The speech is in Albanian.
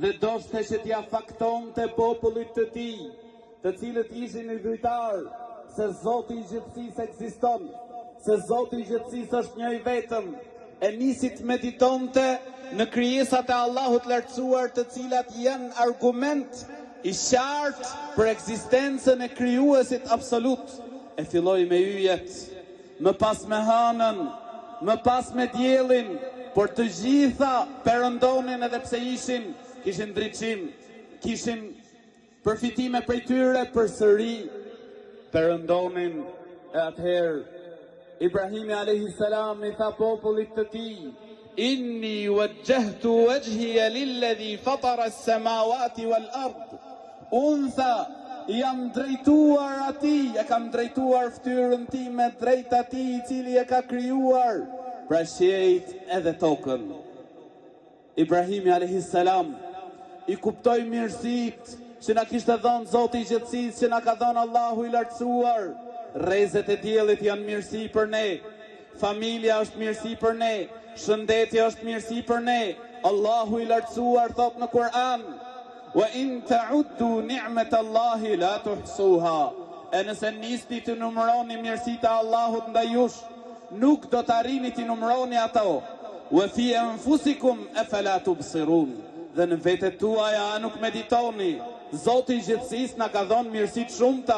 dhe doshte që t'ja fakton të popullit të tij, të cilët ishin i dhujtar, se Zoti i gjithësisë ekziston, se Zoti i gjithësisë është një i vetëm, e nisi të meditonte në krijesat e Allahut lartësuar, të cilat janë argument i qartë për ekzistencën e krijuesit absolut. E filloi me yjet, më pas me hënën, më pas me diellin, por të gjitha perëndonin edhe pse kishin ndriçim, kishin përfitime prej tyre, përsëri perëndonin. E atëherë Ibrahimi alayhis salam i tha popullit të tij: Inni wajjahtu wajhiya lilladhi fatara as-samawati wal ard. Unë tha, jam drejtuar atij, e kam drejtuar fytyrën time drejt atij i cili e ka krijuar pra qiejt edhe tokën. Ibrahimi alayhis salam i kuptoi mirësitë që na kishte dhënë Zoti i gjithësisë, që na ka dhënë Allahu i lartësuar. Rrezet e diellit janë mirësi për ne, familja është mirësi për ne, shëndetja është mirësi për ne. Allahu i lartësuar thot në Kur'an: Wa in ta'uddu ni'matallahi la tuhsuha. E nëse nisni të numëroni mirësitë e Allahut ndaj jush, nuk do të arrini të numëroni ato. Wa fi anfusikum afala tubsirun. Dhe në vetet tuaja a nuk meditoni? Zoti i gjithësisë na ka dhënë mirësi të shumta.